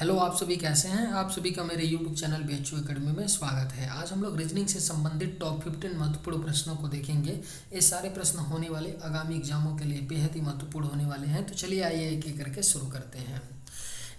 Hello, आप सभी कैसे हैं। आप सभी का मेरे यूट्यूब चैनल BHU एकेडमी में स्वागत है। आज हम लोग रीजनिंग से संबंधित टॉप 15 महत्वपूर्ण प्रश्नों को देखेंगे। ये सारे प्रश्न होने वाले आगामी एग्जामों के लिए बेहद ही महत्वपूर्ण होने वाले हैं। तो चलिए आइए एक एक करके शुरू करते हैं।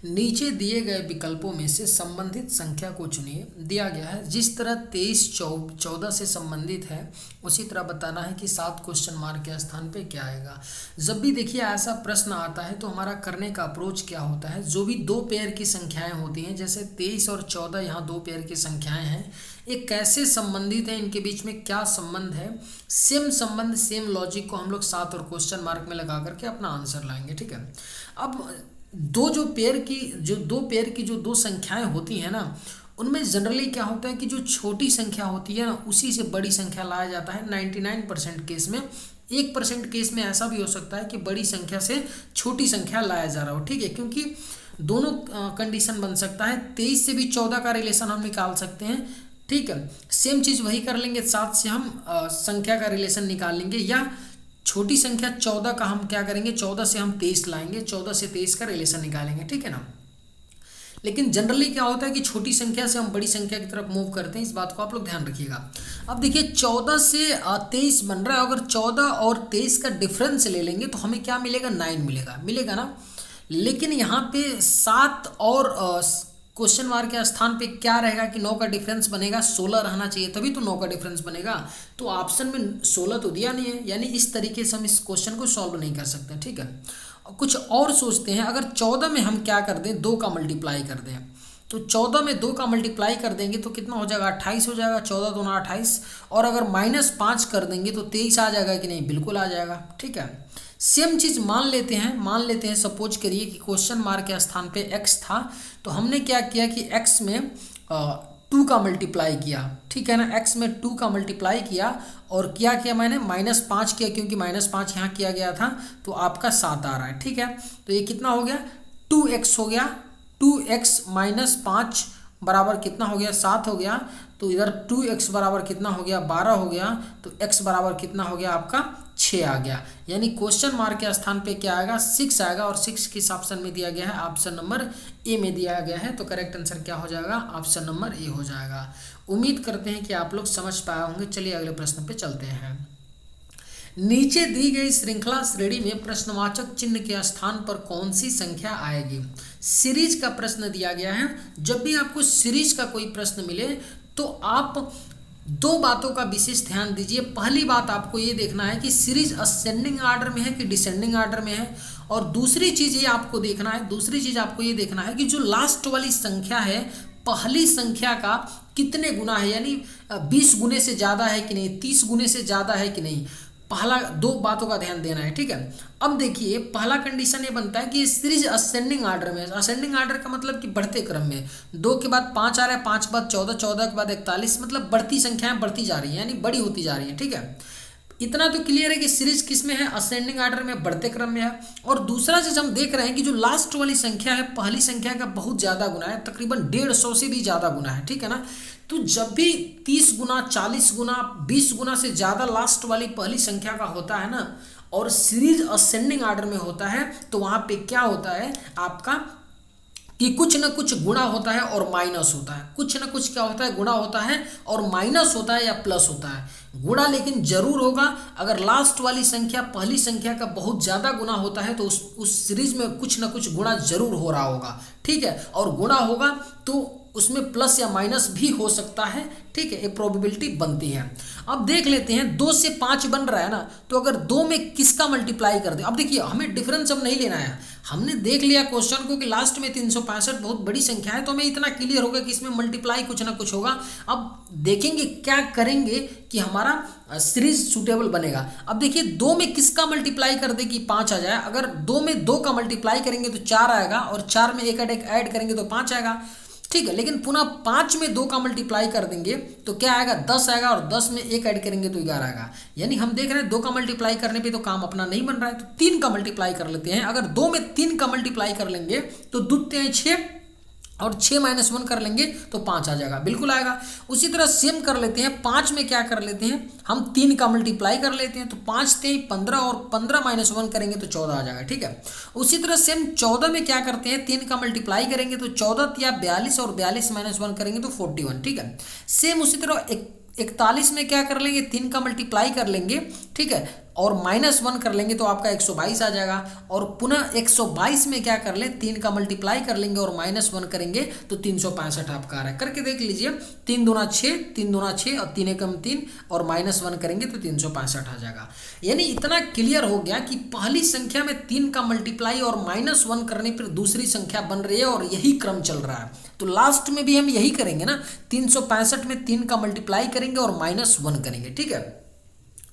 नीचे दिए गए विकल्पों में से संबंधित संख्या को चुनिए। दिया गया है जिस तरह 23 14 से संबंधित है उसी तरह बताना है कि 7 क्वेश्चन मार्क के स्थान पे क्या आएगा। जब भी देखिए ऐसा प्रश्न आता है तो हमारा करने का अप्रोच क्या होता है, जो भी दो पेयर की संख्याएं होती हैं, जैसे 23 और 14 यहाँ दो पेयर की संख्याएं हैं, ये कैसे संबंधित है, इनके बीच में क्या संबंध है, सेम संबंध सेम लॉजिक को हम लोग 7 और क्वेश्चन मार्क में लगा करके अपना आंसर लाएंगे। ठीक है। अब दो पेयर की जो दो संख्याएं होती हैं ना, उनमें जनरली क्या होता है कि जो छोटी संख्या होती है ना उसी से बड़ी संख्या लाया जाता है 99% केस में। 1% केस में ऐसा भी हो सकता है कि बड़ी संख्या से छोटी संख्या लाया जा रहा हो। ठीक है, क्योंकि दोनों कंडीशन बन सकता है। 23 से भी 14 का रिलेशन हम निकाल सकते हैं। ठीक है, सेम चीज़ वही कर लेंगे, 7 से हम संख्या का रिलेशन निकाल लेंगे, या छोटी संख्या 14 का हम क्या करेंगे, 14 से हम 23 लाएंगे, 14 से 23 का रिलेशन निकालेंगे। ठीक है ना। लेकिन जनरली क्या होता है कि छोटी संख्या से हम बड़ी संख्या की तरफ मूव करते हैं। इस बात को आप लोग ध्यान रखिएगा। अब देखिए 14 से 23 बन रहा है, अगर 14 और 23 का डिफरेंस ले लेंगे तो हमें क्या मिलेगा, 9 मिलेगा ना। लेकिन यहाँ पे 7 और क्वेश्चन मार्क के स्थान पे क्या रहेगा कि 9 का डिफरेंस बनेगा, 16 रहना चाहिए, तभी तो 9 का डिफरेंस बनेगा। तो ऑप्शन में 16 तो दिया नहीं है, यानी इस तरीके से हम इस क्वेश्चन को सॉल्व नहीं कर सकते। ठीक है, कुछ और सोचते हैं। अगर 14 में हम क्या कर दें, 2 का मल्टीप्लाई कर दें, तो 14 में 2 का मल्टीप्लाई कर देंगे तो कितना हो जाएगा, 28 हो जाएगा। 14 दूना 28। और अगर -5 कर देंगे तो 23 आ जाएगा कि नहीं, बिल्कुल आ जाएगा। ठीक है, सेम चीज़ मान लेते हैं सपोज करिए कि क्वेश्चन मार्क के स्थान पे x था, तो हमने क्या किया कि x में 2 का मल्टीप्लाई किया। ठीक है ना, x में 2 का मल्टीप्लाई किया और क्या किया मैंने, -5 किया, क्योंकि -5 यहाँ किया गया था, तो आपका 7 आ रहा है। ठीक है, तो ये कितना हो गया, 2x हो गया। 2x - 5 बराबर कितना हो गया, 7 हो गया। तो इधर 2x बराबर कितना हो गया, 12 हो गया। तो x बराबर कितना हो गया आपका, 6 आ गया। यानी क्वेश्चन मार्क के स्थान पे क्या आएगा, 6 आएगा। और 6 किस ऑप्शन में दिया गया है, ऑप्शन नंबर ए में दिया गया है। तो करेक्ट आंसर क्या हो जाएगा, ऑप्शन नंबर ए हो जाएगा। उम्मीद करते हैं कि आप लोग समझ पाए होंगे। चलिए अगले प्रश्न पे चलते हैं। नीचे दी गई श्रृंखला श्रेणी में प्रश्नवाचक चिन्ह के स्थान पर कौन सी संख्या आएगी। सीरीज का प्रश्न दिया गया है। जब भी आपको सीरीज का कोई प्रश्न मिले तो आप दो बातों का विशेष ध्यान दीजिए। पहली बात आपको ये देखना है कि सीरीज असेंडिंग ऑर्डर में है कि डिसेंडिंग ऑर्डर में है। और दूसरी चीज़ ये आपको देखना है कि जो लास्ट वाली संख्या है पहली संख्या का कितने गुना है, यानी 20 गुने से ज़्यादा है कि नहीं, 30 गुने से ज़्यादा है कि नहीं। पहला दो बातों का ध्यान देना है। ठीक है, अब देखिए पहला कंडीशन ये बनता है कि सीरीज असेंडिंग ऑर्डर में। असेंडिंग ऑर्डर का मतलब कि बढ़ते क्रम में, 2 के बाद 5 आ रहा है, 5 के बाद 14, 14 के बाद 41, मतलब बढ़ती संख्याएं बढ़ती जा रही हैं, यानी बड़ी होती जा रही हैं। ठीक है, इतना तो क्लियर है कि सीरीज किस में है, असेंडिंग ऑर्डर में, बढ़ते क्रम में है। और दूसरा चीज हम देख रहे हैं कि जो लास्ट वाली संख्या है पहली संख्या का बहुत ज़्यादा गुना है, तकरीबन 150 से भी ज़्यादा गुना है। ठीक है ना, तो जब भी 30 गुना, 40 गुना, 20 गुना से ज़्यादा लास्ट वाली पहली संख्या का होता है ना, और सीरीज असेंडिंग ऑर्डर में होता है, तो वहाँ पे क्या होता है आपका कि कुछ ना कुछ गुणा होता है और माइनस होता है। कुछ ना कुछ क्या होता है, गुणा होता है और माइनस होता है या प्लस होता है। गुणा लेकिन जरूर होगा। अगर लास्ट वाली संख्या पहली संख्या का बहुत ज़्यादा गुना होता है तो उस सीरीज में कुछ ना कुछ गुणा जरूर हो रहा होगा। ठीक है, और गुणा होगा तो उसमें प्लस या माइनस भी हो सकता है। ठीक है, ये प्रोबेबिलिटी बनती है। अब देख लेते हैं 2 से 5 बन रहा है ना, तो अगर 2 में किसका मल्टीप्लाई कर दे। अब देखिए हमें डिफरेंस अब नहीं लेना है, हमने देख लिया क्वेश्चन को कि लास्ट में 365 बहुत बड़ी संख्या है, तो हमें इतना क्लियर होगा कि इसमें मल्टीप्लाई कुछ ना कुछ होगा। अब देखेंगे क्या करेंगे कि हमारा सीरीज सूटेबल बनेगा। अब देखिए 2 में किसका मल्टीप्लाई कर दे कि 5 आ जाए। अगर 2 में 2 का मल्टीप्लाई करेंगे तो 4 आएगा, और 4 में एक ऐड करेंगे तो 5 आएगा। ठीक है, लेकिन पुनः 5 में 2 का मल्टीप्लाई कर देंगे तो क्या आएगा, 10 आएगा, और 10 में एक ऐड करेंगे तो 11 आएगा। यानी हम देख रहे हैं 2 का मल्टीप्लाई करने पे तो काम अपना नहीं बन रहा है, तो 3 का मल्टीप्लाई कर लेते हैं। अगर 2 में 3 का मल्टीप्लाई कर लेंगे तो 2 3 6, और 6 माइनस 1 कर लेंगे तो 5 आ जाएगा, बिल्कुल आएगा। उसी तरह सेम कर लेते हैं 5 में क्या कर लेते हैं हम 3 का मल्टीप्लाई कर लेते हैं, तो 5 3 15 और 15 माइनस 1 करेंगे तो 14 आ जाएगा, ठीक है। उसी तरह सेम 14 में क्या करते हैं 3 का मल्टीप्लाई करेंगे तो 14 या 42 और 42 माइनस 1 करेंगे तो 41, ठीक है। सेम उसी तरह 41 में क्या कर लेंगे 3 का मल्टीप्लाई कर लेंगे, ठीक है, और माइनस 1 कर लेंगे तो आपका 122 आ जाएगा। और पुनः 122 में क्या कर लें 3 का मल्टीप्लाई कर लेंगे और माइनस 1 करेंगे तो 365 आपका आ रहा है। करके देख लीजिए 3 दूना 6, 3 दूना 6 और 3 एकम 3 और माइनस 1 करेंगे तो 365 आ जाएगा। यानी इतना क्लियर हो गया कि पहली संख्या में 3 का मल्टीप्लाई और माइनस 1 करने पर दूसरी संख्या बन रही है और यही क्रम चल रहा है। तो लास्ट में भी हम यही करेंगे ना, 365 में 3 का मल्टीप्लाई करेंगे और माइनस 1 करेंगे, ठीक है।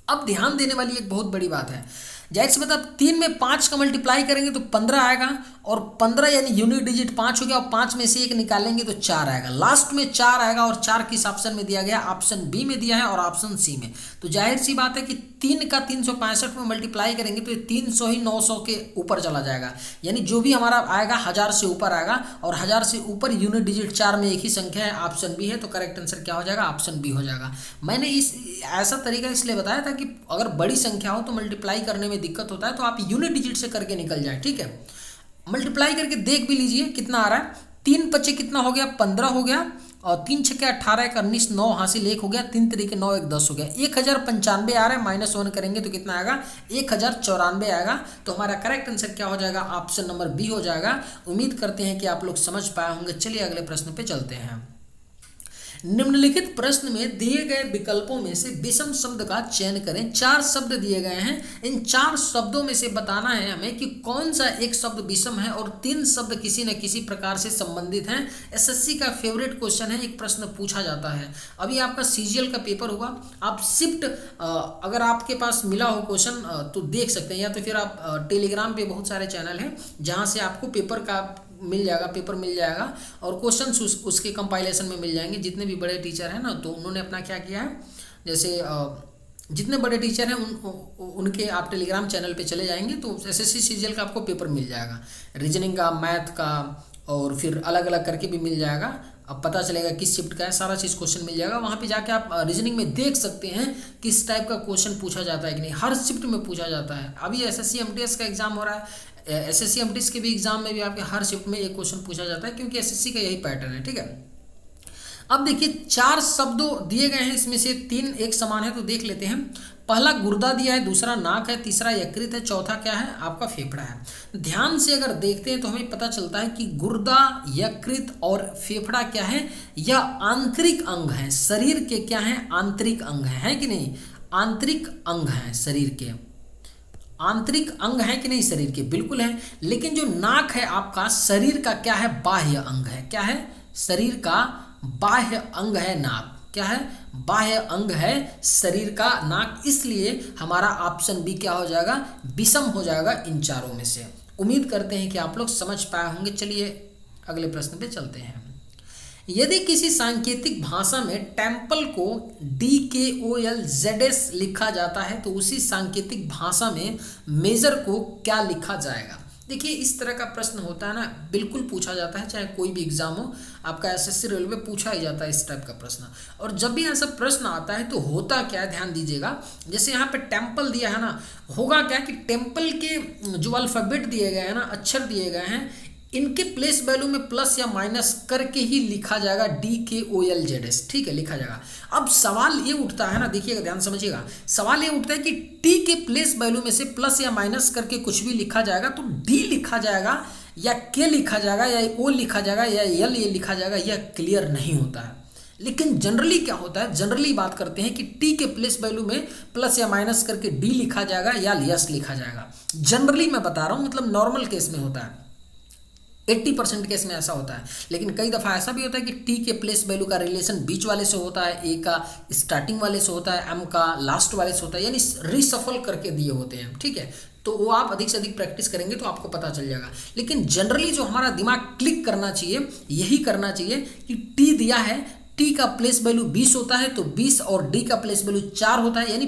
अब ध्यान देने वाली एक बहुत बड़ी बात है, जाहिर सी बात 3 में 5 का मल्टीप्लाई करेंगे तो 15 आएगा और 15 यानी यूनिट डिजिट 5 हो गया और 5 में से 1 निकालेंगे तो 4 आएगा, लास्ट में 4 आएगा। और 4 किस ऑप्शन में दिया गया, ऑप्शन बी में दिया है और ऑप्शन सी में। तो जाहिर सी बात है कि 3 का 365 में मल्टीप्लाई करेंगे तो 300 ही 900 के ऊपर चला जाएगा, यानी जो भी हमारा आएगा 1000 से ऊपर आएगा और 1000 से ऊपर यूनिट डिजिट 4 में एक ही संख्या है, ऑप्शन बी है। तो करेक्ट आंसर क्या हो जाएगा, ऑप्शन बी हो जाएगा। मैंने इस ऐसा तरीका इसलिए बताया था कि अगर बड़ी संख्या हो तो मल्टीप्लाई करने में दिक्कत होता है, तो आप यूनिट डिजिट से करके निकल जाए, ठीक है। मल्टीप्लाई करके देख भी लीजिए कितना आ रहा है, 3 पचे कितना हो गया 15 हो गया और 3 छक्के 18 1 19 9 हासिल 1 हो गया, 3 तरीके 9 1 10 हो गया, 1095 आ रहा है। माइनस 1 करेंगे तो कितना आएगा 1094 आएगा। तो हमारा करेक्ट आंसर क्या हो जाएगा, ऑप्शन नंबर बी हो जाएगा। उम्मीद करते हैं कि आप लोग समझ पाए होंगे। चलिए अगले प्रश्न पे चलते हैं। निम्नलिखित प्रश्न में दिए गए विकल्पों में से विषम शब्द का चयन करें। 4 शब्द दिए गए हैं, इन 4 शब्दों में से बताना है हमें कि कौन सा एक शब्द विषम है और 3 शब्द किसी न किसी प्रकार से संबंधित हैं। एसएससी का फेवरेट क्वेश्चन है, एक प्रश्न पूछा जाता है। अभी आपका सीजीएल का पेपर हुआ, आप शिफ्ट अगर आपके पास मिला हो क्वेश्चन तो देख सकते हैं, या तो फिर आप टेलीग्राम पे बहुत सारे चैनल हैं जहाँ से आपको पेपर का मिल जाएगा, पेपर मिल जाएगा और क्वेश्चन उसके कंपाइलेशन में मिल जाएंगे। जितने भी बड़े टीचर हैं ना, तो उन्होंने अपना क्या किया है, जैसे जितने बड़े टीचर हैं उनके आप टेलीग्राम चैनल पे चले जाएंगे तो एसएससी सीजीएल का आपको पेपर मिल जाएगा, रीजनिंग का, मैथ का और फिर अलग अलग करके भी मिल जाएगा। अब पता चलेगा किस शिफ्ट का है, सारा चीज़ क्वेश्चन मिल जाएगा। वहाँ पे जाके आप रीजनिंग में देख सकते हैं किस टाइप का क्वेश्चन पूछा जाता है कि नहीं, हर शिफ्ट में पूछा जाता है। अभी एसएससी एमटीएस का एग्जाम हो रहा है, एसएससी एमटीएस के भी एग्जाम में भी आपके हर शिफ्ट में एक क्वेश्चन पूछा जाता है, क्योंकि एसएससी का यही पैटर्न है, ठीक है। अब देखिए 4 शब्दों दिए गए हैं, इसमें से 3 एक समान है, तो देख लेते हैं। पहला गुर्दा दिया है, दूसरा नाक है, तीसरा यकृत है, चौथा क्या है आपका फेफड़ा है। ध्यान से अगर देखते हैं तो हमें पता चलता है कि गुर्दा, यकृत और फेफड़ा क्या है, यह आंतरिक अंग है, शरीर के क्या है, आंतरिक अंग है कि नहीं, आंतरिक अंग है शरीर के, आंतरिक अंग है कि नहीं शरीर के, बिल्कुल है। लेकिन जो नाक है आपका शरीर का क्या है, बाह्य अंग है। क्या है, शरीर का बाह्य अंग है नाक। क्या है, बाह्य अंग है शरीर का नाक। इसलिए हमारा ऑप्शन बी क्या हो जाएगा, विषम हो जाएगा इन चारों में से। उम्मीद करते हैं कि आप लोग समझ पाए होंगे। चलिए अगले प्रश्न पे चलते हैं। यदि किसी सांकेतिक भाषा में टेम्पल को DKOLZS लिखा जाता है तो उसी सांकेतिक भाषा में मेजर को क्या लिखा जाएगा। देखिए इस तरह का प्रश्न होता है ना, बिल्कुल पूछा जाता है, चाहे कोई भी एग्जाम हो, आपका एसएससी रेलवे पूछा ही जाता है इस टाइप का प्रश्न। और जब भी ऐसा प्रश्न आता है तो होता क्या है, ध्यान दीजिएगा। जैसे यहाँ पे टेम्पल दिया है ना, होगा क्या कि टेम्पल के जो अल्फ़ाबेट दिए गए हैं ना, अक्षर दिए गए हैं, इनके प्लेस वैल्यू में प्लस या माइनस करके ही लिखा जाएगा DKOLZS, ठीक है, लिखा जाएगा। अब सवाल ये उठता है ना, देखिएगा ध्यान समझिएगा, सवाल ये उठता है कि टी के प्लेस वैल्यू में से प्लस या माइनस करके कुछ भी लिखा जाएगा तो डी लिखा जाएगा या के लिखा जाएगा या ओ लिखा जाएगा या एल ये लिखा जाएगा, यह क्लियर नहीं होता है। लेकिन जनरली क्या होता है, जनरली बात करते हैं कि टी के प्लेस वैल्यू में प्लस या माइनस करके डी लिखा जाएगा या यस लिखा जाएगा। जनरली मैं बता रहा हूँ, मतलब नॉर्मल केस में होता है, 80% केस में ऐसा होता है। लेकिन कई दफ़ा ऐसा भी होता है कि टी के प्लेस वैल्यू का रिलेशन बीच वाले से होता है, ए का स्टार्टिंग वाले से होता है, एम का लास्ट वाले से होता है, यानी रिसफल करके दिए होते हैं, ठीक है। तो वो आप अधिक से अधिक प्रैक्टिस करेंगे तो आपको पता चल जाएगा। लेकिन जनरली जो हमारा दिमाग क्लिक करना चाहिए, यही करना चाहिए कि टी दिया है, टी का प्लेस वैल्यू 20 होता है तो 20 और डी का प्लेस वैल्यू 4 होता है, यानी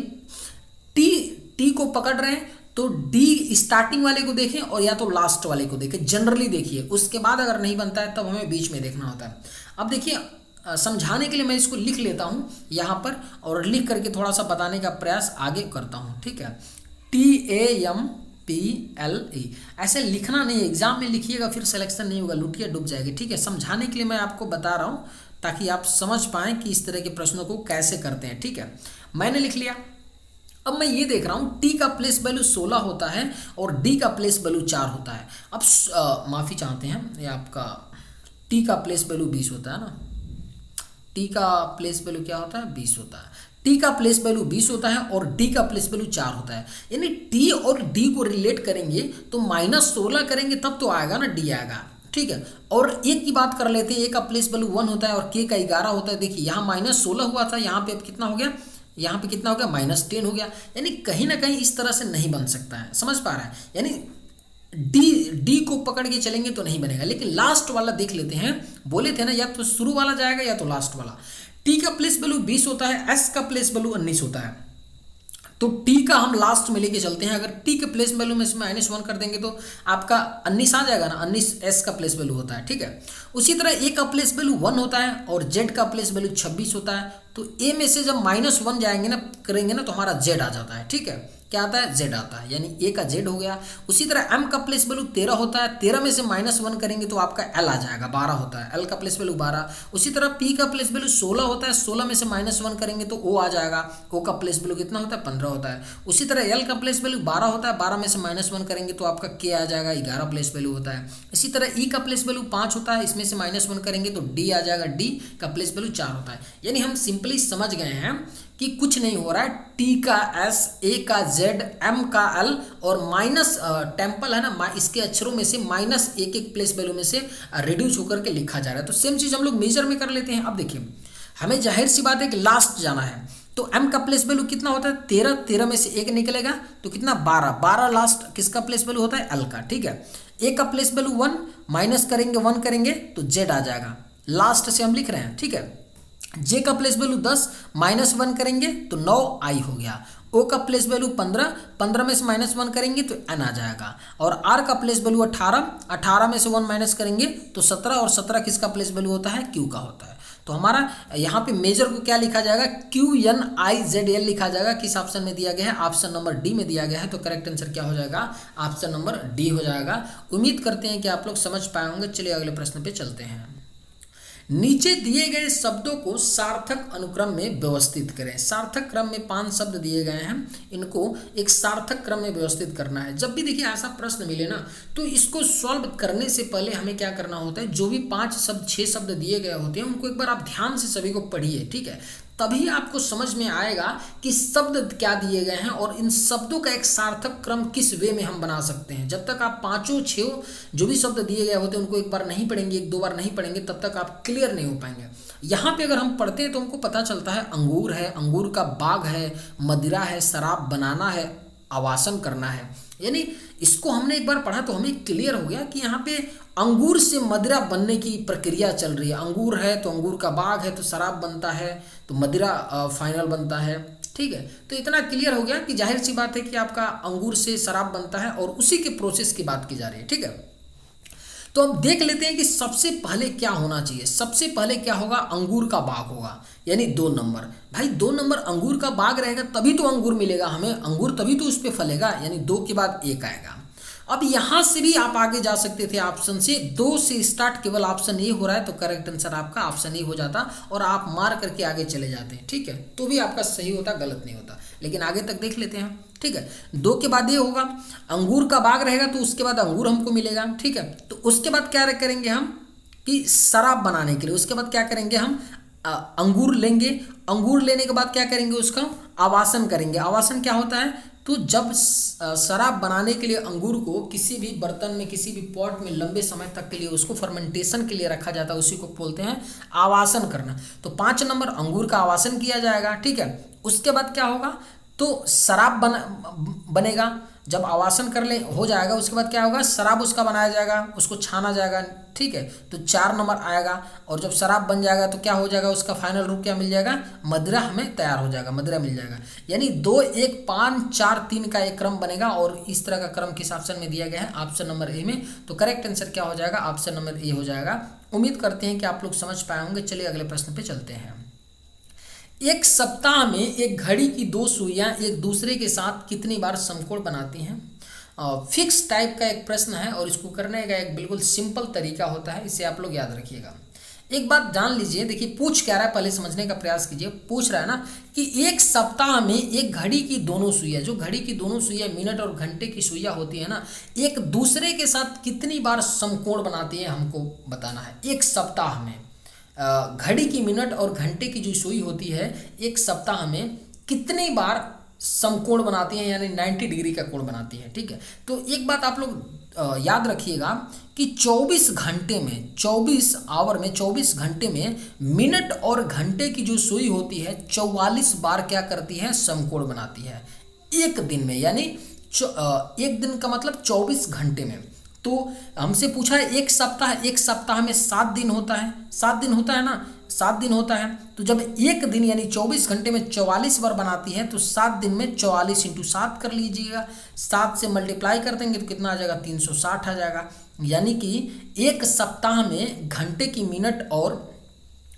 टी को पकड़ रहे हैं तो डी स्टार्टिंग वाले को देखें और या तो लास्ट वाले को देखें, जनरली देखिए, उसके बाद अगर नहीं बनता है तब हमें बीच में देखना होता है। अब देखिए समझाने के लिए मैं इसको लिख लेता हूँ यहाँ पर और लिख करके थोड़ा सा बताने का प्रयास आगे करता हूँ, ठीक है। TAMPLE ऐसे लिखना नहीं है, एग्जाम में लिखिएगा फिर सिलेक्शन नहीं होगा, लुटिया डूब जाएगी, ठीक है। समझाने के लिए मैं आपको बता रहा हूँ ताकि आप समझ पाएँ कि इस तरह के प्रश्नों को कैसे करते हैं, ठीक है। मैंने लिख लिया। अब मैं ये देख रहा हूँ टी का प्लेस वैल्यू 16 होता है और डी का प्लेस वैल्यू 4 होता है। अब माफ़ी चाहते हैं, ये आपका टी का प्लेस वैल्यू 20 होता है ना, टी का प्लेस वैल्यू क्या होता है 20 होता है, टी का प्लेस वैल्यू 20 होता है और डी का प्लेस वैल्यू 4 होता है। यानी टी और डी को रिलेट करेंगे तो -16 करेंगे तब तो आएगा ना, डी आएगा, ठीक है। और एक की बात कर लेते हैं, ए का प्लेस वैल्यू 1 होता है और के का 11 होता है। देखिए यहाँ -16 हुआ था, यहाँ पे अब कितना हो गया, यहाँ पे कितना हो गया -10 हो गया। यानी कहीं ना कहीं इस तरह से नहीं बन सकता है, समझ पा रहा है। यानी डी को पकड़ के चलेंगे तो नहीं बनेगा। लेकिन लास्ट वाला देख लेते हैं, बोले थे ना या तो शुरू वाला जाएगा या तो लास्ट वाला। टी का प्लेस वैल्यू 20 होता है, एस का प्लेस वैल्यू 19 होता है, तो टी का हम लास्ट में लेके चलते हैं। अगर टी के प्लेस वैल्यू में इसमें -1 कर देंगे तो आपका 19 आ जाएगा ना, 19 एस का प्लेस वैल्यू होता है, ठीक है। उसी तरह ए का प्लेस वैल्यू 1 होता है और जेड का प्लेस वैल्यू 26 होता है। तो ए में से जब -1 जाएंगे ना, करेंगे ना, तो हमारा जेड आ जाता है, ठीक है। क्या आता है, जेड आता है, यानी ए का जेड हो गया। उसी तरह एम का प्लेस वैल्यू 13 होता है, 13 में से -1 करेंगे तो आपका एल आ जाएगा, 12 होता है, एल का प्लेस वैल्यू 12। उसी तरह पी का प्लेस वैल्यू 16 होता है, 16 में से -1 करेंगे तो ओ आ जाएगा, ओ का प्लेस वैल्यू कितना होता है 15 होता है। उसी तरह एल का प्लेस वैल्यू 12 होता है, 12 में से -1 करेंगे तो आपका के आ जाएगा, 11 प्लेस वैल्यू होता है। इसी तरह ई का प्लेस वैल्यू 5 होता है, इसमें से -1 करेंगे तो डी आ जाएगा, डी का प्लेस वैल्यू 4 होता है। यानी हम सिंपली समझ गए हैं कि कुछ नहीं हो रहा है, टी का एस, ए का जेड, एम का एल और माइनस टेम्पल है ना, इसके अक्षरों में से माइनस एक प्लेस वैल्यू में से रिड्यूस होकर के लिखा जा रहा है। तो सेम चीज हम लोग मेजर में कर लेते हैं। अब देखिए हमें जाहिर सी बात है कि लास्ट जाना है, तो एम का प्लेस वैल्यू कितना होता है 13, 13 में से 1 निकलेगा तो कितना 12, 12 लास्ट किसका प्लेस वैल्यू होता है एल का, ठीक है। ए का प्लेस वैल्यू 1 माइनस करेंगे 1 करेंगे तो जेड आ जाएगा, लास्ट से हम लिख रहे हैं, ठीक है। जे का प्लेस वैल्यू 10 -1 करेंगे तो 9 आई हो गया। ओ का प्लेस वैल्यू 15, 15 में से -1 करेंगे तो एन आ जाएगा। और आर का प्लेस वैल्यू 18, 18 में से 1 माइनस करेंगे तो 17 और 17 किसका प्लेस वैल्यू होता है क्यू का होता है। तो हमारा यहाँ पे मेजर को क्या लिखा जाएगा QNIZL लिखा जाएगा। किस ऑप्शन में दिया गया है, ऑप्शन नंबर डी में दिया गया है। तो करेक्ट आंसर क्या हो जाएगा, ऑप्शन नंबर डी हो जाएगा। उम्मीद करते हैं कि आप लोग समझ पाए होंगे। चलिए अगले प्रश्न पे चलते हैं। नीचे दिए गए शब्दों को सार्थक अनुक्रम में व्यवस्थित करें। सार्थक क्रम में 5 शब्द दिए गए हैं, इनको एक सार्थक क्रम में व्यवस्थित करना है। जब भी देखिए ऐसा प्रश्न मिले ना तो इसको सॉल्व करने से पहले हमें क्या करना होता है, जो भी 5 शब्द 6 शब्द दिए गए होते हैं उनको एक बार आप ध्यान से सभी को पढ़िए, ठीक है। तभी आपको समझ में आएगा कि शब्द क्या दिए गए हैं और इन शब्दों का एक सार्थक क्रम किस वे में हम बना सकते हैं। जब तक आप 5 जो भी शब्द दिए गए होते हैं उनको एक बार नहीं पढ़ेंगे, 1-2 बार नहीं पढ़ेंगे, तब तक आप क्लियर नहीं हो पाएंगे। यहाँ पे अगर हम पढ़ते हैं तो हमको पता चलता है अंगूर है, अंगूर का बाग है, मदिरा है, शराब बनाना है, आवासन करना है। यानी इसको हमने एक बार पढ़ा तो हमें क्लियर हो गया कि यहाँ पे अंगूर से मदिरा बनने की प्रक्रिया चल रही है। अंगूर है तो अंगूर का बाग है तो शराब बनता है, तो मदिरा फाइनल बनता है, ठीक है। तो इतना क्लियर हो गया कि जाहिर सी बात है कि आपका अंगूर से शराब बनता है और उसी के प्रोसेस की बात की जा रही है, ठीक है। तो अब देख लेते हैं कि सबसे पहले क्या होना चाहिए। सबसे पहले क्या होगा, अंगूर का बाग होगा, यानी 2 नंबर। भाई 2 नंबर अंगूर का बाग रहेगा तभी तो अंगूर मिलेगा हमें, अंगूर तभी तो उस पर फलेगा, यानी 2 के बाद 1 आएगा। अब यहाँ से भी आप आगे जा सकते थे ऑप्शन से, 2 से स्टार्ट केवल ऑप्शन ए हो रहा है तो करेक्ट आंसर आपका ऑप्शन ए हो जाता और आप मार करके आगे चले जाते हैं, ठीक है। तो भी आपका सही होता, गलत नहीं होता। लेकिन आगे तक देख लेते हैं, ठीक है। 2 के बाद ये होगा, अंगूर का बाग रहेगा तो उसके बाद अंगूर हमको मिलेगा, ठीक है। तो उसके बाद क्या करेंगे हम कि शराब बनाने के लिए, उसके बाद क्या करेंगे हम अंगूर लेंगे, अंगूर लेने के बाद क्या करेंगे, उसका आवासन करेंगे। आवासन क्या होता है, तो जब शराब बनाने के लिए अंगूर को किसी भी बर्तन में, किसी भी पॉट में लंबे समय तक के लिए उसको फर्मेंटेशन के लिए रखा जाता है, उसी को बोलते हैं आवासन करना। तो 5 नंबर अंगूर का आवासन किया जाएगा, ठीक है। उसके बाद क्या होगा, तो शराब बनेगा। जब आवासन कर ले हो जाएगा उसके बाद क्या होगा, शराब उसका बनाया जाएगा, उसको छाना जाएगा, ठीक है, तो 4 नंबर आएगा। और जब शराब बन जाएगा तो क्या हो जाएगा, उसका फाइनल रूप क्या मिल जाएगा, मदिरा हमें तैयार हो जाएगा, मदिरा मिल जाएगा। यानी 2 1 5 4 3 का एक क्रम बनेगा और इस तरह का क्रम किस ऑप्शन में दिया गया है, ऑप्शन नंबर ए में। तो करेक्ट आंसर क्या हो जाएगा, ऑप्शन नंबर ए हो जाएगा। उम्मीद करते हैं कि आप लोग समझ पाए होंगे। चलिए अगले प्रश्न पे चलते हैं। एक सप्ताह में एक घड़ी की 2 सुइयां एक दूसरे के साथ कितनी बार समकोण बनाती हैं। फिक्स टाइप का एक प्रश्न है और इसको करने का एक बिल्कुल सिंपल तरीका होता है, इसे आप लोग याद रखिएगा। एक बात जान लीजिए, देखिए पूछ क्या रहा है पहले समझने का प्रयास कीजिए। पूछ रहा है ना कि एक सप्ताह में एक घड़ी की दोनों सुइयां, जो घड़ी की दोनों सुइयां मिनट और घंटे की सुइयां होती है ना, एक दूसरे के साथ कितनी बार समकोण बनाती है, हमको बताना है। एक सप्ताह में घड़ी की मिनट और घंटे की जो सुई होती है एक सप्ताह में कितनी बार समकोण बनाती है, यानी 90 डिग्री का कोण बनाती है, ठीक है। तो एक बात आप लोग याद रखिएगा कि 24 घंटे में, 24 आवर में, 24 घंटे में मिनट और घंटे की जो सुई होती है 44 बार क्या करती है, समकोण बनाती है एक दिन में। यानी एक दिन का मतलब 24 घंटे में। तो हमसे पूछा है एक सप्ताह में 7 दिन होता है, 7 दिन होता है ना, 7 दिन होता है। तो जब एक दिन यानी 24 घंटे में 44 बार बनाती है तो 7 दिन में 44 × 7 कर लीजिएगा। 7 से मल्टीप्लाई कर देंगे तो कितना आ जाएगा, 360 आ जाएगा। यानी कि एक सप्ताह में घंटे की मिनट और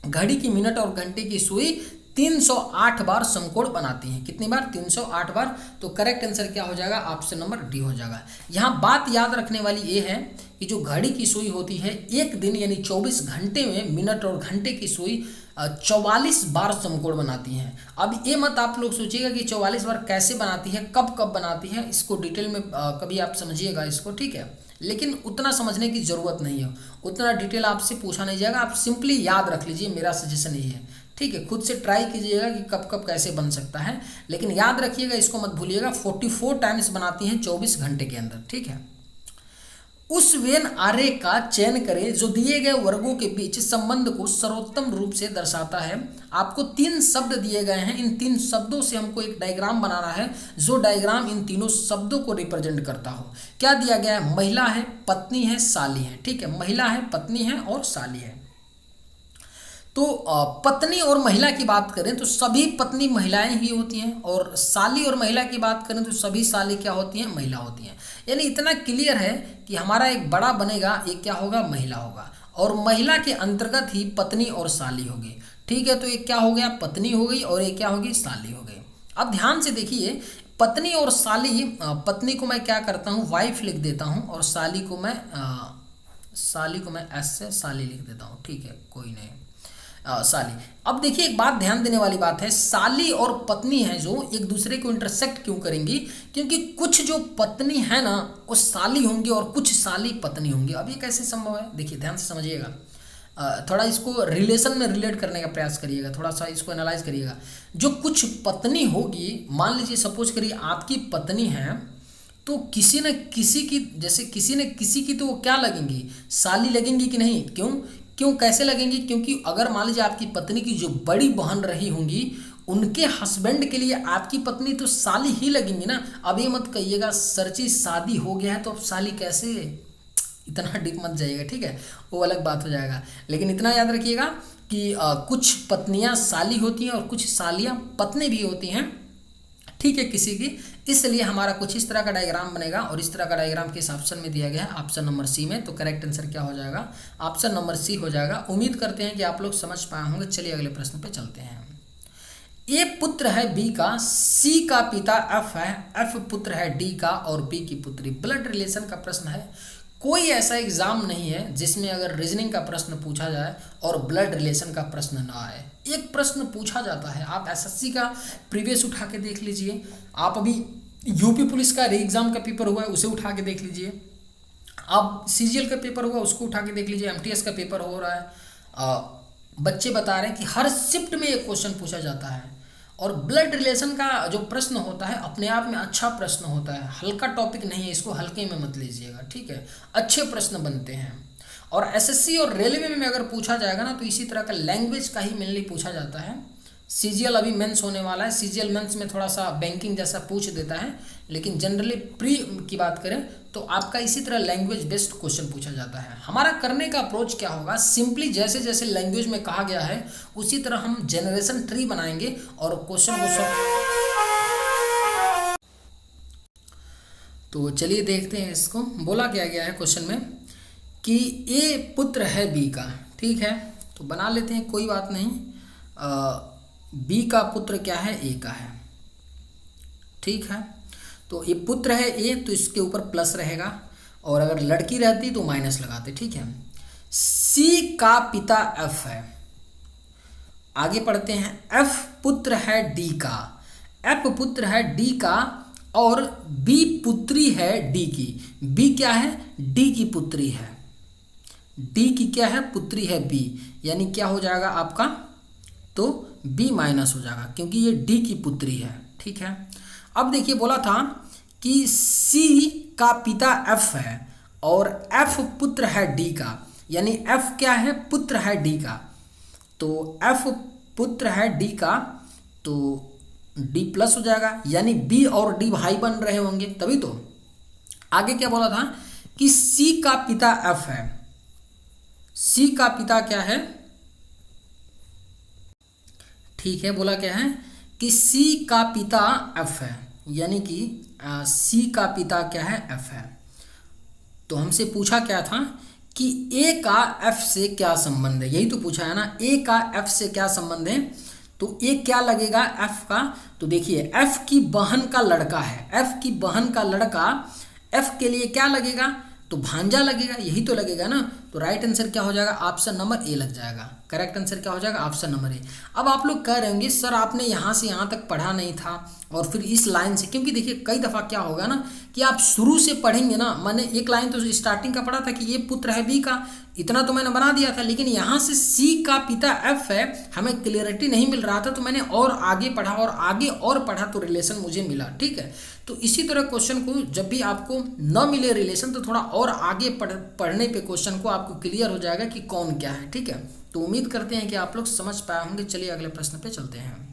घड़ी की मिनट और घंटे की सुई 308 बार समकोण बनाती हैं। कितनी बार, 308 बार। तो करेक्ट आंसर क्या हो जाएगा, ऑप्शन नंबर डी हो जाएगा। यहाँ बात याद रखने वाली ये है कि जो घड़ी की सुई होती है एक दिन यानी 24 घंटे में मिनट और घंटे की सुई 44 बार समकोण बनाती हैं। अब ये मत आप लोग सोचिएगा कि 44 बार कैसे बनाती है, कब कब बनाती है, इसको डिटेल में कभी आप समझिएगा इसको, ठीक है। लेकिन उतना समझने की ज़रूरत नहीं है, उतना डिटेल आपसे पूछा नहीं जाएगा। आप सिंपली याद रख लीजिए, मेरा सजेशन यही है, ठीक है। खुद से ट्राई कीजिएगा कि कब कब कैसे बन सकता है, लेकिन याद रखिएगा, इसको मत भूलिएगा। 44 टाइम्स बनाती हैं 24 घंटे के अंदर, ठीक है। उस वेन आरेख का चयन करें जो दिए गए वर्गों के बीच संबंध को सर्वोत्तम रूप से दर्शाता है। आपको 3 शब्द दिए गए हैं, इन 3 शब्दों से हमको एक डायग्राम बनाना है जो डायग्राम इन तीनों शब्दों को रिप्रेजेंट करता हो। क्या दिया गया है, महिला है, पत्नी है, साली है, ठीक है। महिला है, पत्नी है और साली है। तो पत्नी और महिला की बात करें तो सभी पत्नी महिलाएं ही होती हैं, और साली और महिला की बात करें तो सभी साली क्या होती हैं, महिला होती हैं। यानी इतना क्लियर है कि हमारा एक बड़ा बनेगा, एक क्या होगा, महिला होगा, और महिला के अंतर्गत ही पत्नी और साली होगी, ठीक है। तो एक क्या हो गया, पत्नी हो गई, और एक क्या होगी, साली हो गई। अब ध्यान से देखिए, पत्नी और साली, पत्नी को मैं क्या करता हूँ, वाइफ लिख देता हूँ, और साली को मैं एस से साली लिख देता हूँ, ठीक है, कोई नहीं, साली। अब देखिए एक बात ध्यान देने वाली बात है, साली और पत्नी है जो एक दूसरे को इंटरसेक्ट क्यों करेंगी, क्योंकि कुछ जो पत्नी है ना वो साली होंगी और कुछ साली पत्नी होंगी। अब ये कैसे संभव है, देखिए ध्यान से समझिएगा, थोड़ा इसको रिलेशन में रिलेट करने का प्रयास करिएगा, थोड़ा सा इसको एनालाइज करिएगा। जो कुछ पत्नी होगी, मान लीजिए सपोज करिए आपकी पत्नी है, तो किसी न किसी की, जैसे किसी न किसी की तो वो क्या लगेंगी, साली लगेंगी कि नहीं। क्यों कैसे लगेंगी, क्योंकि अगर मान लीजिए आपकी पत्नी की जो बड़ी बहन रही होंगी उनके हस्बैंड के लिए आपकी पत्नी तो साली ही लगेंगी ना। अब ये मत कहिएगा सर जी शादी हो गया है तो अब साली कैसे, इतना डीप मत जाइएगा, ठीक है, वो अलग बात हो जाएगा। लेकिन इतना याद रखिएगा कि कुछ पत्नियां साली होती हैं और कुछ सालियां पत्नी भी होती हैं, ठीक है, किसी की। इसलिए हमारा कुछ इस तरह का डायग्राम बनेगा, और इस तरह का डायग्राम किस ऑप्शन में दिया गया है, ऑप्शन नंबर सी में। तो करेक्ट आंसर क्या हो जाएगा, ऑप्शन नंबर सी हो जाएगा। उम्मीद करते हैं कि आप लोग समझ पाए होंगे। चलिए अगले प्रश्न पे चलते हैं। ए पुत्र है बी का, सी का पिता एफ है, एफ पुत्र है डी का और बी की पुत्री। ब्लड रिलेशन का प्रश्न है। कोई ऐसा एग्जाम नहीं है जिसमें अगर रीजनिंग का प्रश्न पूछा जाए और ब्लड रिलेशन का प्रश्न ना आए। एक प्रश्न पूछा जाता है, आप एसएससी का प्रीवियस उठा के देख लीजिए, आप अभी यूपी पुलिस का री एग्जाम का पेपर हुआ है उसे उठा के देख लीजिए, आप सीजीएल का पेपर हुआ उसको उठा के देख लीजिए, एमटीएस का पेपर हो रहा है, बच्चे बता रहे हैं कि हर शिफ्ट में एक क्वेश्चन पूछा जाता है। और ब्लड रिलेशन का जो प्रश्न होता है अपने आप में अच्छा प्रश्न होता है, हल्का टॉपिक नहीं है, इसको हल्के में मत लीजिएगा, ठीक है, अच्छे प्रश्न बनते हैं। और एसएससी और रेलवे में अगर पूछा जाएगा ना तो इसी तरह का लैंग्वेज का ही मेनली पूछा जाता है। सीजीएल अभी मेंस होने वाला है, सीजीएल मेंस में थोड़ा सा बैंकिंग जैसा पूछ देता है, लेकिन जनरली प्री की बात करें तो आपका इसी तरह लैंग्वेज बेस्ड क्वेश्चन पूछा जाता है। हमारा करने का अप्रोच क्या होगा, सिंपली जैसे जैसे लैंग्वेज में कहा गया है उसी तरह हम जनरेशन ट्री बनाएंगे और क्वेश्चन को तो चलिए देखते हैं इसको। बोला क्या गया है क्वेश्चन में कि ए पुत्र है बी का, ठीक है, तो बना लेते हैं, कोई बात नहीं। बी का पुत्र क्या है, ए का है, ठीक है। तो ये पुत्र है ए तो इसके ऊपर प्लस रहेगा, और अगर लड़की रहती तो माइनस लगाते, ठीक है। सी का पिता एफ है, आगे पढ़ते हैं। एफ पुत्र है डी का, एफ पुत्र है डी का, और बी पुत्री है डी की। बी क्या है, डी की पुत्री है, डी की क्या है, पुत्री है बी, यानी क्या हो जाएगा आपका, तो बी माइनस हो जाएगा क्योंकि ये डी की पुत्री है, ठीक है। अब देखिए बोला था कि सी का पिता एफ है और एफ पुत्र है डी का, यानी एफ क्या है, पुत्र है डी का, तो एफ पुत्र है डी का, तो डी प्लस हो जाएगा, यानी बी और डी भाई बन रहे होंगे तभी तो। आगे क्या बोला था कि सी का पिता एफ है, सी का पिता क्या है, ठीक है, बोला क्या है कि सी का पिता एफ है, यानी कि सी का पिता क्या है, एफ है। तो हमसे पूछा क्या था कि ए का एफ से क्या संबंध है, यही तो पूछा है ना, ए का एफ से क्या संबंध है। तो ए क्या लगेगा एफ का, तो देखिए एफ की बहन का लड़का है, एफ की बहन का लड़का, एफ के लिए क्या लगेगा, तो भांजा लगेगा, यही तो लगेगा ना। तो राइट आंसर क्या हो जाएगा, ऑप्शन नंबर ए लग जाएगा। करेक्ट आंसर क्या हो जाएगा, ऑप्शन नंबर ए। अब आप लोग कह रहे होंगे सर आपने यहाँ से यहाँ तक पढ़ा नहीं था और फिर इस लाइन से, क्योंकि देखिए कई दफ़ा क्या होगा ना कि आप शुरू से पढ़ेंगे ना, मैंने एक लाइन तो स्टार्टिंग का पढ़ा था कि ये पुत्र है बी का, इतना तो मैंने बना दिया था, लेकिन यहाँ से सी का पिता एफ है, हमें क्लियरिटी नहीं मिल रहा था, तो मैंने और आगे पढ़ा और आगे और पढ़ा तो रिलेशन मुझे मिला, ठीक है। तो इसी तरह क्वेश्चन को जब भी आपको न मिले रिलेशन तो थोड़ा और आगे पढ़ने पे क्वेश्चन को आपको क्लियर हो जाएगा कि कौन क्या है, ठीक है। तो उम्मीद करते हैं कि आप लोग समझ पाए होंगे। चलिए अगले प्रश्न पे चलते हैं।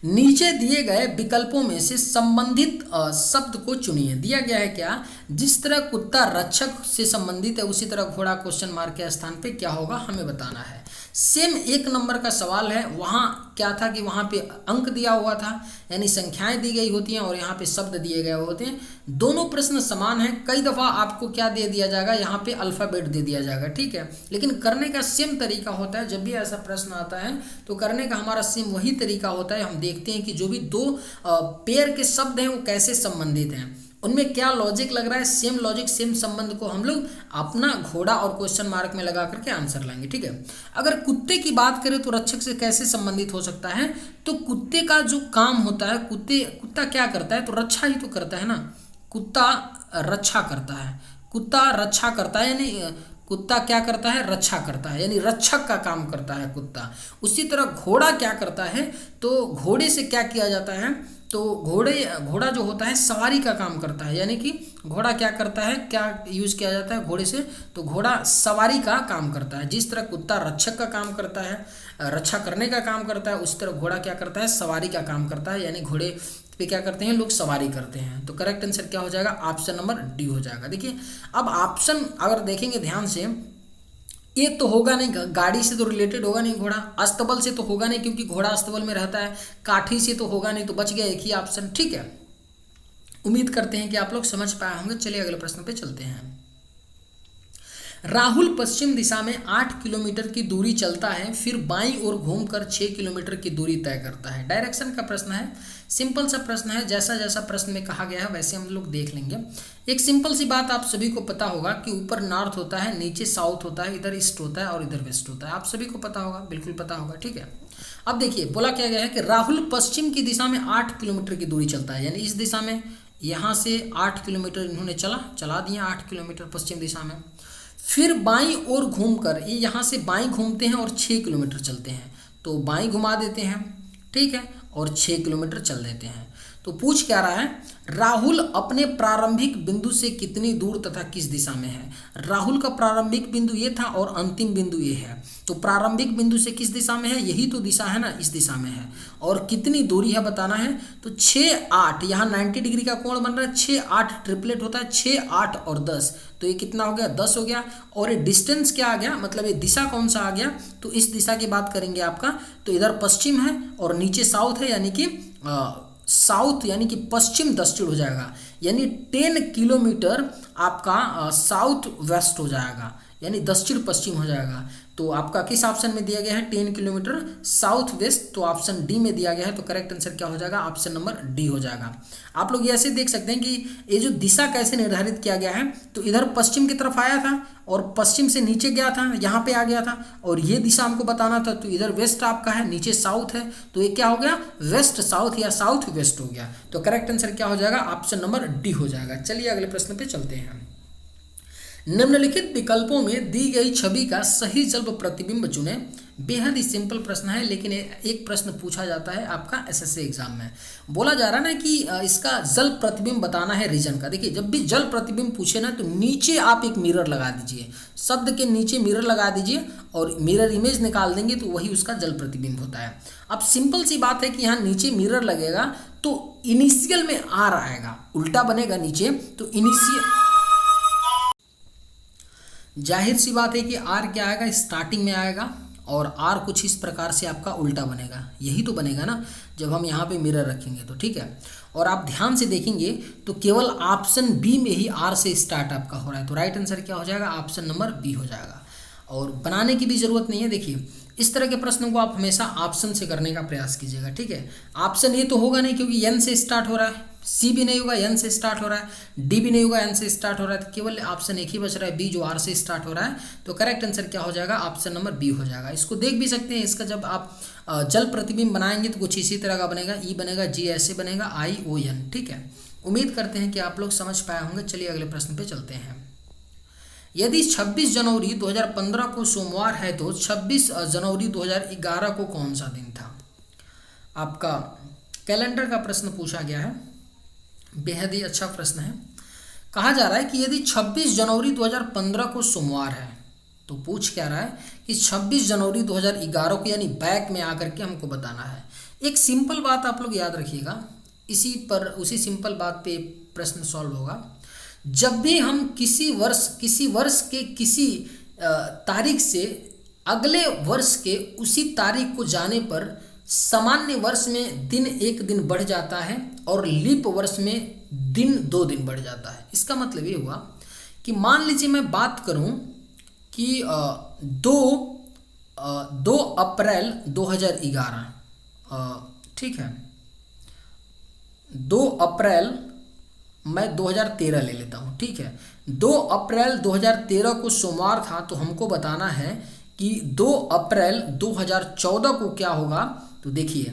नीचे दिए गए विकल्पों में से संबंधित शब्द को चुनिए। दिया गया है क्या, जिस तरह कुत्ता रक्षक से संबंधित है उसी तरह घोड़ा क्वेश्चन मार्क के स्थान पे क्या होगा हमें बताना है। सेम 1 नंबर का सवाल है, वहाँ क्या था कि वहाँ पे अंक दिया हुआ था, यानी संख्याएं दी गई होती हैं और यहाँ पे शब्द दिए गए होते हैं। दोनों प्रश्न समान हैं, कई दफ़ा आपको क्या दे दिया जाएगा, यहाँ पे अल्फ़ाबेट दे दिया जाएगा, ठीक है, लेकिन करने का सेम तरीका होता है। जब भी ऐसा प्रश्न आता है तो करने का हमारा सेम वही तरीका होता है। हम देखते हैं कि जो भी 2 पेयर के शब्द हैं वो कैसे संबंधित हैं, उनमें क्या लॉजिक लग रहा है, सेम लॉजिक सेम संबंध को हम लोग अपना घोड़ा और क्वेश्चन मार्क में लगा करके आंसर लाएंगे, ठीक है। अगर कुत्ते की बात करें तो रक्षक से कैसे संबंधित हो सकता है, तो कुत्ते का जो काम होता है, कुत्ता क्या करता है, तो रक्षा ही तो करता है ना, कुत्ता रक्षा करता है, कुत्ता रक्षा करता है, यानी कुत्ता क्या करता है, रक्षा करता है, यानी रक्षक का काम करता है कुत्ता। उसी तरह घोड़ा क्या करता है, तो घोड़े से क्या किया जाता है, तो घोड़ा जो होता है सवारी का काम करता है, यानी कि घोड़ा क्या करता है, क्या यूज़ किया जाता है घोड़े से, तो घोड़ा सवारी का काम करता है। जिस तरह कुत्ता रक्षक का काम करता है, रक्षा करने का काम करता है, उस तरह घोड़ा क्या करता है, सवारी का काम करता है, यानी घोड़े पे क्या करते हैं लोग, सवारी करते हैं। तो करेक्ट आंसर क्या हो जाएगा, ऑप्शन नंबर डी हो जाएगा। देखिए अब ऑप्शन अगर देखेंगे ध्यान से, ये तो होगा नहीं, गाड़ी से तो रिलेटेड होगा नहीं, घोड़ा अस्तबल से तो होगा नहीं क्योंकि घोड़ा अस्तबल में रहता है, काठी से तो होगा नहीं, तो बच गया एक ही ऑप्शन, ठीक है। उम्मीद करते हैं कि आप लोग समझ पाए होंगे। चलिए अगले प्रश्न पे चलते हैं। राहुल पश्चिम दिशा में 8 किलोमीटर की दूरी चलता है, फिर बाईं ओर घूमकर 6 किलोमीटर की दूरी तय करता है। डायरेक्शन का प्रश्न है, सिंपल सा प्रश्न है, जैसा जैसा प्रश्न में कहा गया है वैसे हम लोग देख लेंगे। एक सिंपल सी बात आप सभी को पता होगा कि ऊपर नॉर्थ होता है, नीचे साउथ होता है, इधर ईस्ट होता है और इधर वेस्ट होता है, आप सभी को पता होगा, बिल्कुल पता होगा, ठीक है। अब देखिए बोला क्या गया है कि राहुल पश्चिम की दिशा में 8 किलोमीटर की दूरी चलता है, यानी इस दिशा में यहाँ से 8 किलोमीटर इन्होंने चला दिया 8 किलोमीटर पश्चिम दिशा में, फिर बाईं ओर घूमकर, ये यहाँ से बाईं घूमते हैं और 6 किलोमीटर चलते हैं, तो बाईं घुमा देते हैं, ठीक है, और 6 किलोमीटर चल देते हैं। तो पूछ क्या रहा है, राहुल अपने प्रारंभिक बिंदु से कितनी दूर तथा किस दिशा में है। राहुल का प्रारंभिक बिंदु ये था और अंतिम बिंदु ये है, तो प्रारंभिक बिंदु से किस दिशा में है, यही तो दिशा है ना, इस दिशा में है। और कितनी दूरी है बताना है, तो 6 8, यहाँ 90 डिग्री का कोण बन रहा है, 6 8 ट्रिपलेट होता है, 6 8 और 10, तो ये कितना हो गया, 10 हो गया। और ये डिस्टेंस क्या आ गया, मतलब ये दिशा कौन सा आ गया, तो इस दिशा की बात करेंगे आपका, तो इधर पश्चिम है और नीचे साउथ है, यानी कि साउथ यानी कि पश्चिम दक्षिण हो जाएगा, यानी 10 किलोमीटर आपका साउथ वेस्ट हो जाएगा, यानी दक्षिण पश्चिम हो जाएगा। तो आपका किस ऑप्शन में दिया गया है, 10 किलोमीटर साउथ वेस्ट, तो ऑप्शन डी में दिया गया है। तो करेक्ट आंसर क्या हो जाएगा, ऑप्शन नंबर डी हो जाएगा। आप लोग ऐसे देख सकते हैं कि ये जो दिशा कैसे निर्धारित किया गया है, तो इधर पश्चिम की तरफ आया था और पश्चिम से नीचे गया था, यहाँ पे आ गया था, और ये दिशा हमको बताना था, तो इधर वेस्ट आपका है, नीचे साउथ है, तो ये क्या हो गया, वेस्ट साउथ या साउथ वेस्ट हो गया। तो करेक्ट आंसर क्या हो जाएगा, ऑप्शन नंबर डी हो जाएगा। चलिए अगले प्रश्न पे चलते हैं। निम्नलिखित विकल्पों में दी गई छवि का सही जल प्रतिबिंब चुने। बेहद ही सिंपल प्रश्न है, लेकिन एक प्रश्न पूछा जाता है आपका एसएससी एग्जाम में। बोला जा रहा है ना कि इसका जल प्रतिबिंब बताना है रीजन का। देखिए, जब भी जल प्रतिबिंब पूछे ना, तो नीचे आप एक मिरर लगा दीजिए, शब्द के नीचे मिरर लगा दीजिए और मिरर इमेज निकाल देंगे, तो वही उसका जल प्रतिबिंब होता है। अब सिंपल सी बात है कि यहाँ नीचे मिरर लगेगा तो इनिशियल में आर आएगा, उल्टा बनेगा नीचे, तो इनिशियल, जाहिर सी बात है कि आर क्या आएगा, स्टार्टिंग में आएगा, और आर कुछ इस प्रकार से आपका उल्टा बनेगा, यही तो बनेगा ना जब हम यहाँ पे मिरर रखेंगे, तो ठीक है। और आप ध्यान से देखेंगे तो केवल ऑप्शन बी में ही आर से स्टार्ट आपका हो रहा है, तो राइट आंसर क्या हो जाएगा, ऑप्शन नंबर बी हो जाएगा। और बनाने की भी जरूरत नहीं है। देखिए, इस तरह के प्रश्नों को आप हमेशा ऑप्शन से करने का प्रयास कीजिएगा, ठीक है। ऑप्शन ए तो होगा नहीं, क्योंकि एन से स्टार्ट हो रहा है, सी भी नहीं होगा, एन से स्टार्ट हो रहा है, डी भी नहीं होगा, एन से स्टार्ट हो रहा है, तो केवल ऑप्शन एक ही बच रहा है, बी, जो आर से स्टार्ट हो रहा है। तो करेक्ट आंसर क्या हो जाएगा, ऑप्शन नंबर बी हो जाएगा। इसको देख भी सकते हैं, इसका जब आप जल प्रतिबिंब बनाएंगे तो कुछ इसी तरह का बनेगा, ई बनेगा, जी ऐसे बनेगा, आई ओ एन, ठीक है। उम्मीद करते हैं कि आप लोग समझ पाए होंगे। चलिए अगले प्रश्न पे चलते हैं। यदि 26 जनवरी 2015 को सोमवार है तो 26 जनवरी 2011 को कौन सा दिन था। आपका कैलेंडर का प्रश्न पूछा गया है, बेहद ही अच्छा प्रश्न है। कहा जा रहा है कि यदि 26 जनवरी 2015 को सोमवार है, तो पूछ क्या रहा है कि 26 जनवरी 2011 को, यानी बैक में आकर के हमको बताना है। एक सिंपल बात आप लोग याद रखिएगा, उसी सिंपल बात पे प्रश्न सॉल्व होगा। जब भी हम किसी वर्ष के किसी तारीख से अगले वर्ष के उसी तारीख को जाने पर सामान्य वर्ष में दिन एक दिन बढ़ जाता है और लीप वर्ष में दिन 2 दिन बढ़ जाता है। इसका मतलब ये हुआ कि मान लीजिए मैं बात करूं कि 2 अप्रैल 2011, ठीक है, 2 अप्रैल मैं 2013 ले लेता हूँ, ठीक है। 2 अप्रैल 2013 को सोमवार था, तो हमको बताना है कि 2 अप्रैल 2014 को क्या होगा। तो देखिए,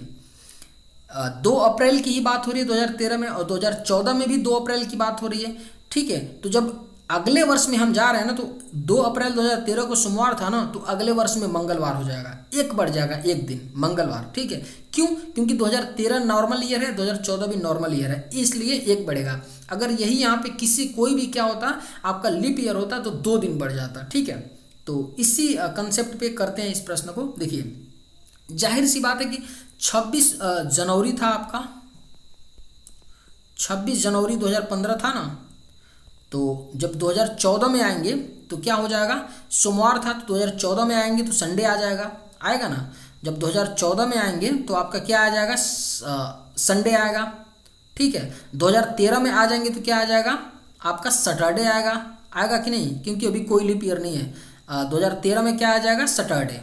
2 अप्रैल की ही बात हो रही है 2013 में, और 2014 में भी 2 अप्रैल की बात हो रही है, ठीक है। तो जब अगले वर्ष में हम जा रहे हैं ना, तो 2 अप्रैल 2013 को सोमवार था ना, तो अगले वर्ष में मंगलवार हो जाएगा, एक बढ़ जाएगा, एक दिन मंगलवार, ठीक है। क्यों? क्योंकि 2013 नॉर्मल ईयर है, 2014 भी नॉर्मल ईयर है, इसलिए एक बढ़ेगा। अगर यही यहाँ पे कोई भी क्या होता, आपका लीप ईयर होता, तो 2 दिन बढ़ जाता, ठीक है। तो इसी कंसेप्ट पे करते हैं इस प्रश्न को। देखिए, जाहिर सी बात है कि 26 जनवरी था आपका, 26 जनवरी 2015 था ना, तो जब 2014 में आएंगे तो क्या हो जाएगा, सोमवार था तो 2014 में आएंगे तो संडे आ जाएगा, आएगा ना। जब 2014 में आएंगे तो आपका क्या आ जाएगा, संडे आएगा, ठीक है। 2013 में आ जाएंगे तो क्या आ जाएगा, आपका सैटरडे आएगा कि नहीं, क्योंकि अभी कोई लीप ईयर नहीं है। 2013 में क्या आ जाएगा, सैटरडे,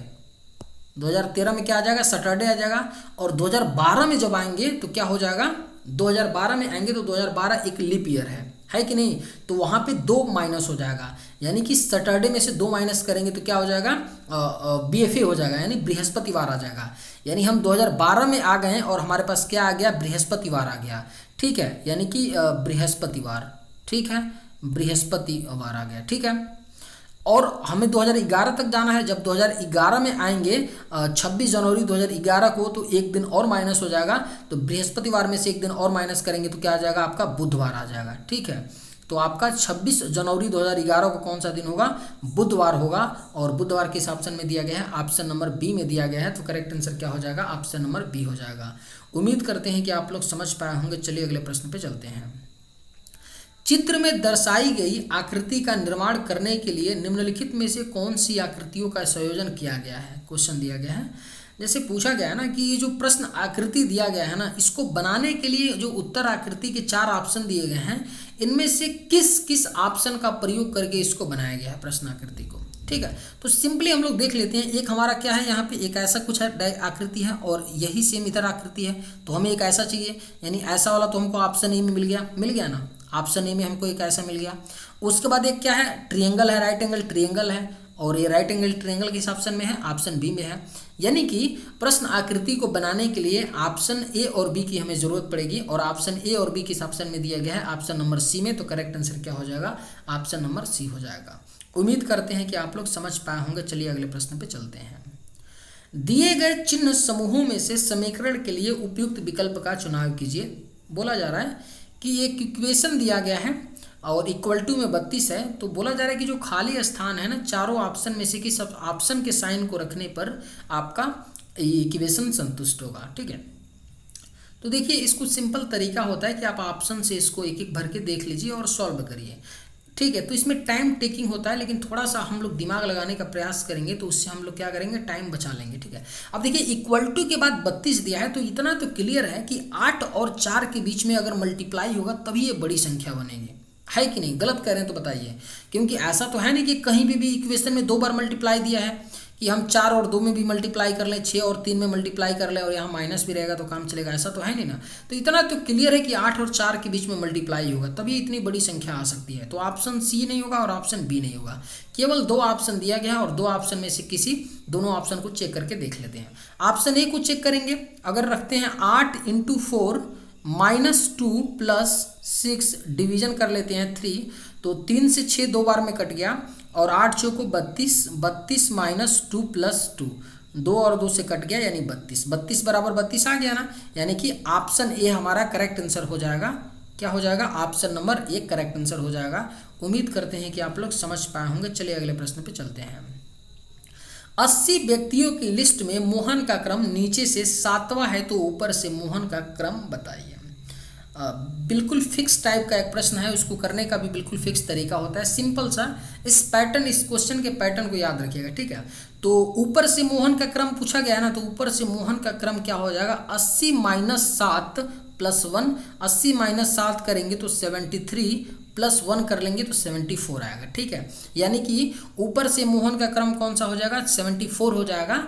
2013 में क्या आ जाएगा, सैटरडे आ जाएगा। और 2012 में जब आएंगे तो क्या हो जाएगा, 2012 में आएंगे तो 2012 एक लीप ईयर है कि नहीं, तो वहाँ पे 2 माइनस हो जाएगा, यानी कि सैटरडे में से 2 माइनस करेंगे तो क्या हो जाएगा, BFA हो जाएगा, यानी बृहस्पतिवार आ जाएगा। यानी हम 2012 में आ गए हैं और हमारे पास क्या आ गया, बृहस्पतिवार आ गया, ठीक है, यानी कि बृहस्पतिवार, ठीक है, बृहस्पतिवार आ गया, ठीक है। और हमें 2011 तक जाना है। जब 2011 में आएंगे 26 जनवरी 2011 को, तो एक दिन और माइनस हो जाएगा, तो बृहस्पतिवार में से एक दिन और माइनस करेंगे तो क्या आ जाएगा आपका बुधवार आ जाएगा। ठीक है, तो आपका 26 जनवरी 2011 को कौन सा दिन होगा, बुधवार होगा, और बुधवार किस ऑप्शन में दिया गया है, ऑप्शन नंबर बी में दिया गया है। तो करेक्ट आंसर क्या हो जाएगा, ऑप्शन नंबर बी हो जाएगा। उम्मीद करते हैं कि आप लोग समझ पाए होंगे। चलिए अगले प्रश्न पे चलते हैं। चित्र में दर्शाई गई आकृति का निर्माण करने के लिए निम्नलिखित में से कौन सी आकृतियों का संयोजन किया गया है। क्वेश्चन दिया गया है, जैसे पूछा गया है ना कि ये जो प्रश्न आकृति दिया गया है ना, इसको बनाने के लिए जो उत्तर आकृति के 4 ऑप्शन दिए गए हैं, इनमें से किस किस ऑप्शन का प्रयोग करके इसको बनाया गया है प्रश्न आकृति को। ठीक है, तो सिंपली हम लोग देख लेते हैं। एक हमारा क्या है, यहाँ पे एक ऐसा कुछ है आकृति है, और यही सेम इधर आकृति है, तो हमें एक ऐसा चाहिए, यानी ऐसा वाला तो हमको ऑप्शन ए में मिल गया ना, ऑप्शन ए में हमको एक ऐसा मिल गया। उसके बाद एक क्या है, ट्रिएंगल है, राइट एंगल ट्रिएंगल है, और ये राइट एंगल ट्रायंगल किस ऑप्शन में है, ऑप्शन बी में है। यानी कि प्रश्न आकृति को बनाने के लिए ऑप्शन ए और बी की हमें जरूरत पड़ेगी, और ऑप्शन ए और बी किस ऑप्शन में दिया गया है, ऑप्शन नंबर सी में। तो करेक्ट आंसर क्या हो जाएगा, ऑप्शन नंबर सी हो जाएगा। उम्मीद करते हैं कि आप लोग समझ पाए होंगे। चलिए अगले प्रश्न पे चलते हैं। दिए गए चिन्ह समूहों में से समीकरण के लिए उपयुक्त विकल्प का चुनाव कीजिए। बोला जा रहा है कि एक इक्वेशन दिया गया है और इक्वल टू में 32 है, तो बोला जा रहा है कि जो खाली स्थान है ना, चारों ऑप्शन में से कि सब ऑप्शन के साइन को रखने पर आपका इक्वेशन संतुष्ट होगा। ठीक है, तो देखिए इसको सिंपल तरीका होता है कि आप ऑप्शन से इसको एक एक भर के देख लीजिए और सॉल्व करिए। ठीक है, तो इसमें टाइम टेकिंग होता है, लेकिन थोड़ा सा हम लोग दिमाग लगाने का प्रयास करेंगे तो उससे हम लोग क्या करेंगे, टाइम बचा लेंगे। ठीक है, अब देखिए इक्वल टू के बाद 32 दिया है, तो इतना तो क्लियर है कि 8 और 4 के बीच में अगर मल्टीप्लाई होगा तभी ये बड़ी संख्या बनेगी, है कि नहीं। गलत कह रहे हैं तो बताइए, क्योंकि ऐसा तो है नहीं कि कहीं भी इक्वेशन में 2 बार मल्टीप्लाई दिया है कि हम 4 और 2 में भी मल्टीप्लाई कर लें, 6 और 3 में मल्टीप्लाई कर लें और यहाँ माइनस भी रहेगा तो काम चलेगा, ऐसा तो है नहीं ना। तो इतना तो क्लियर है कि 8 और 4 के बीच में मल्टीप्लाई होगा तभी इतनी बड़ी संख्या आ सकती है। तो ऑप्शन सी नहीं होगा और ऑप्शन बी नहीं होगा। केवल 2 ऑप्शन दिया गया है और 2 ऑप्शन में से किसी दोनों ऑप्शन को चेक करके देख लेते हैं। ऑप्शन ए को चेक करेंगे, अगर रखते हैं 8 × 4 -2 + 6 डिवीजन कर लेते हैं 3, तो 3 से 6 2 बार में कट गया, और 8 चौको 32, 32 - 2 + 2, 2 और 2 से कट गया यानी 32, 32 बराबर 32 आ गया ना। यानी कि ऑप्शन ए हमारा करेक्ट आंसर हो जाएगा। क्या हो जाएगा, option number A correct answer हो जाएगा। उम्मीद करते हैं कि आप लोग समझ पाए होंगे। चलिए अगले प्रश्न पे चलते हैं। 80 व्यक्तियों की लिस्ट में मोहन का क्रम नीचे से 7वां है, तो ऊपर से मोहन का क्रम बताइए। बिल्कुल फिक्स टाइप का एक प्रश्न है, उसको करने का भी बिल्कुल फिक्स तरीका होता है। सिंपल सा इस क्वेश्चन के पैटर्न को याद रखिएगा। ठीक है, तो ऊपर से मोहन का क्रम पूछा गया है ना, तो ऊपर से मोहन का क्रम क्या हो जाएगा, 80 - 7 + 1, 80 - 7 करेंगे तो 73 + 1 कर लेंगे तो 74 आएगा। ठीक है, यानी कि ऊपर से मोहन का क्रम कौन सा हो जाएगा, 74 हो जाएगा।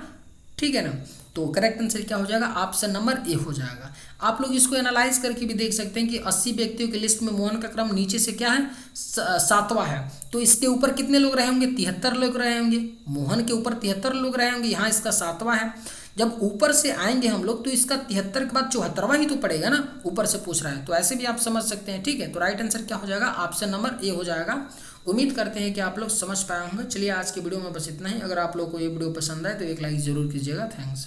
ठीक है ना, तो करेक्ट आंसर क्या हो जाएगा, ऑप्शन नंबर ए हो जाएगा। आप लोग इसको एनालाइज करके भी देख सकते हैं कि 80 व्यक्तियों की लिस्ट में मोहन का क्रम नीचे से क्या है, 7वां है, तो इसके ऊपर कितने लोग रहे होंगे, 73 लोग रहे होंगे। मोहन के ऊपर 73 लोग रहे होंगे, यहाँ इसका 7वां है। जब ऊपर से आएंगे हम लोग तो इसका 73 के बाद 74वां ही तो पड़ेगा ना, ऊपर से पूछ रहा है, तो ऐसे भी आप समझ सकते हैं। ठीक है, तो राइट आंसर क्या हो जाएगा, ऑप्शन नंबर ए हो जाएगा। उम्मीद करते हैं कि आप लोग समझ पाए होंगे। चलिए आज की वीडियो में बस इतना ही। अगर आप लोग को ये वीडियो पसंद आए तो एक लाइक जरूर कीजिएगा। थैंक्स।